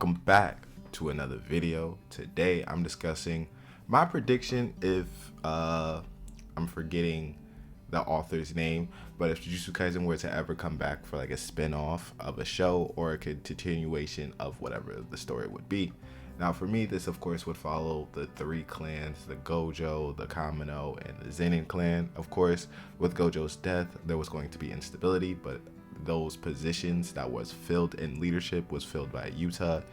Welcome back to another video. Today I'm discussing my prediction if I'm forgetting the author's name, but if Jujutsu Kaisen were to ever come back for like a spin-off of a show or a continuation of whatever the story would be. Now for me, this of course would follow the three clans, the Gojo, the Kamino, and the Zenin clan. Of course, with Gojo's death, there was going to be instability, but those positions that was filled in leadership was filled by Yuta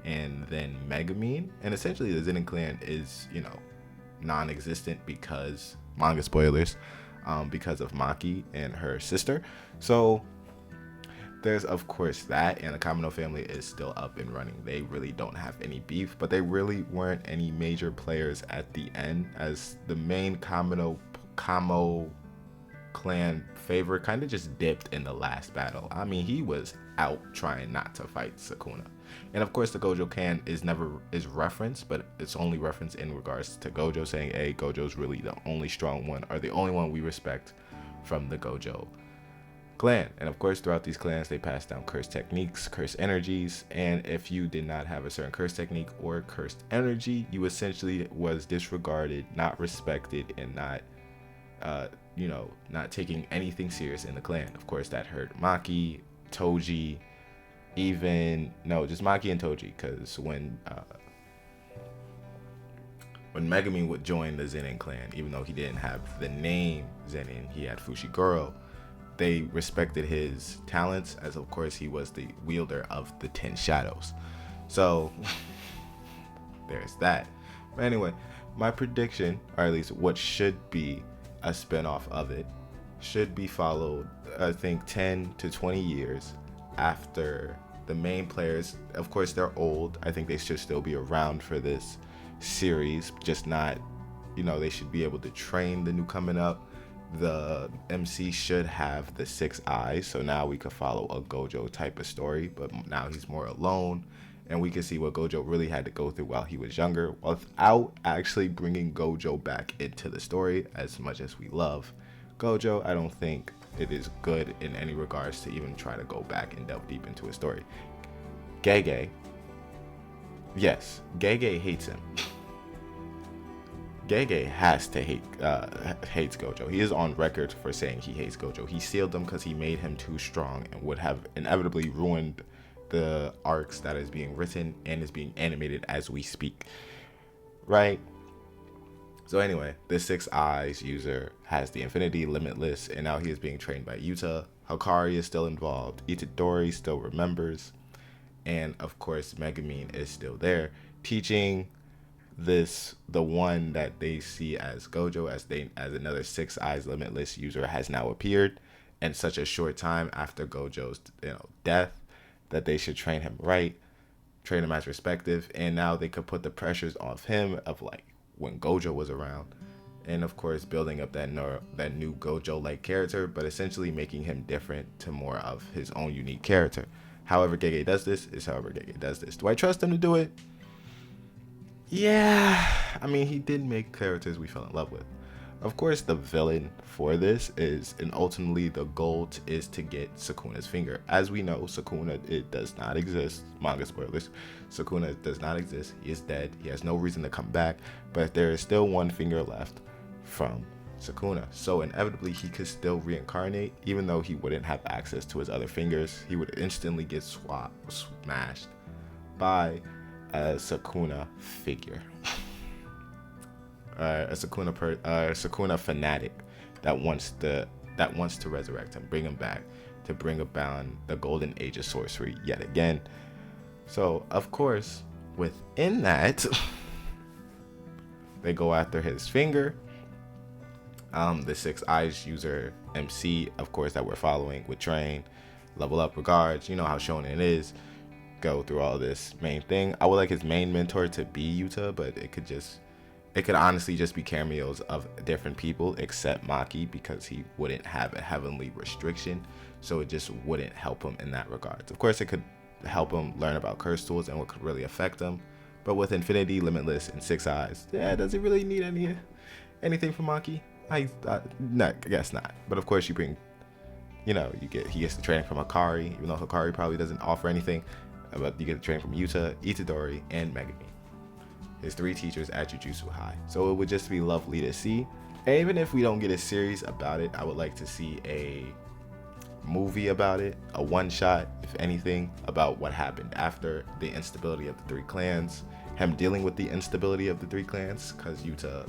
and then Megumin. And essentially the Zenin clan is, non-existent because, manga spoilers, because of Maki and her sister. So there's of course that, and the Kamino family is still up and running. They really don't have any beef, but they really weren't any major players at the end, as the main Kamo clan favorite kind of just dipped in the last battle. I mean, he was out trying not to fight Sukuna. And of course the Gojo clan is referenced, but it's only referenced in regards to Gojo, saying, hey, Gojo's really the only strong one, or the only one we respect from the Gojo clan. And of course throughout these clans they passed down cursed techniques, cursed energies, and if you did not have a certain cursed technique or cursed energy, you essentially was disregarded, not respected, and not not taking anything serious in the clan. Of course that hurt Maki, Toji, just Maki and Toji, because when Megumin would join the Zenin clan, even though he didn't have the name Zenin, he had Fushiguro, they respected his talents, as of course he was the wielder of the 10 shadows. So there's that. But anyway, my prediction, or at least what should be a spin-off of it, should be followed, I think, 10 to 20 years after the main players. Of course they're old. I think they should still be around for this series, just not, they should be able to train the new coming up. The MC should have the 6 eyes, so now we could follow a Gojo type of story, but now he's more alone, and we can see what Gojo really had to go through while he was younger, without actually bringing Gojo back into the story. As much as we love Gojo, I don't think it is good in any regards to even try to go back and delve deep into his story. Gege, yes, Gege hates him. Gege has to hates Gojo. He is on record for saying he hates Gojo. He sealed him because he made him too strong and would have inevitably ruined the arcs that is being written and is being animated as we speak, right? So anyway, this 6 eyes user has the infinity limitless, and now he is being trained by Yuta. Hakari is still involved, Itadori still remembers, and of course Megumin is still there, teaching the one that they see as Gojo, as another 6 eyes limitless user has now appeared in such a short time after Gojo's death, that they should train him right, train him as respective, and now they could put the pressures off him of like when Gojo was around, and of course building up that new Gojo like character, but essentially making him different to more of his own unique character. However Gege does this is however Gege does this. Do I trust him to do it? Yeah, I mean, he did make characters we fell in love with. Of course, the villain for this is, and ultimately the goal is to get Sukuna's finger. As we know, Sukuna, it does not exist. Manga spoilers. Sukuna does not exist. He is dead. He has no reason to come back, but there is still one finger left from Sukuna. So inevitably, he could still reincarnate, even though he wouldn't have access to his other fingers. He would instantly get smashed by a Sukuna figure. A Sukuna fanatic that wants to resurrect him, bring him back, to bring about the golden age of sorcery yet again. So of course within that they go after his finger. The 6 eyes user MC, of course, that we're following, would train, level up regards, how shonen is, go through all this main thing. I would like his main mentor to be Yuta, but it could honestly just be cameos of different people except Maki, because he wouldn't have a heavenly restriction, so it just wouldn't help him in that regard. Of course it could help him learn about curse tools and what could really affect him, but with infinity limitless and 6 eyes, does he really need anything from Maki? I guess not. But of course you bring he gets the training from Hakari, even though Hakari probably doesn't offer anything. But you get the training from Yuta, Itadori, and Megumi. His 3 teachers at Jujutsu High. So it would just be lovely to see. And even if we don't get a series about it, I would like to see a movie about it, a one-shot, if anything, about what happened after the instability of the 3 clans, him dealing with the instability of the 3 clans, because Yuta,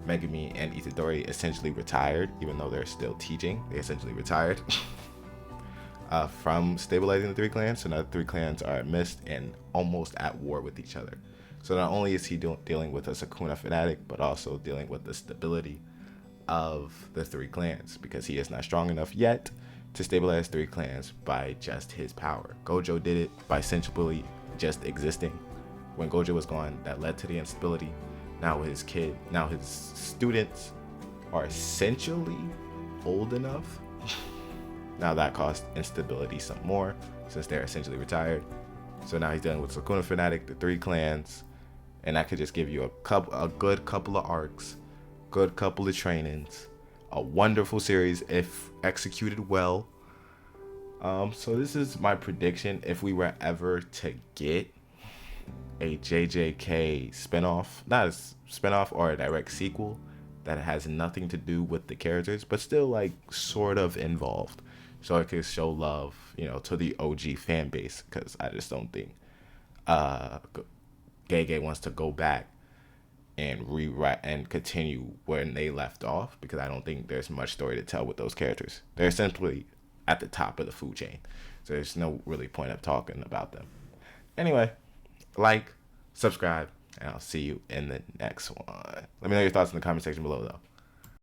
Megumi, and Itadori essentially retired, even though they're still teaching. They essentially retired from stabilizing the 3 clans. So now the 3 clans are amidst and almost at war with each other. So not only is he dealing with a Sukuna fanatic, but also dealing with the stability of the 3 clans, because he is not strong enough yet to stabilize 3 clans by just his power. Gojo did it by essentially just existing. When Gojo was gone, that led to the instability. Now his students are essentially old enough. Now that caused instability some more, since they're essentially retired. So now he's dealing with Sukuna fanatic, the 3 clans, and that could just give you a good couple of arcs, good couple of trainings, a wonderful series if executed well. So this is my prediction. If we were ever to get a JJK spinoff, not a spinoff or a direct sequel that has nothing to do with the characters, but still like sort of involved, so it could show love, to the OG fan base, because I just don't think Gege wants to go back and rewrite and continue when they left off, because I don't think there's much story to tell with those characters. They're essentially at the top of the food chain, so there's no really point of talking about them. Anyway, like, subscribe, and I'll see you in the next one. Let me know your thoughts in the comment section below, though.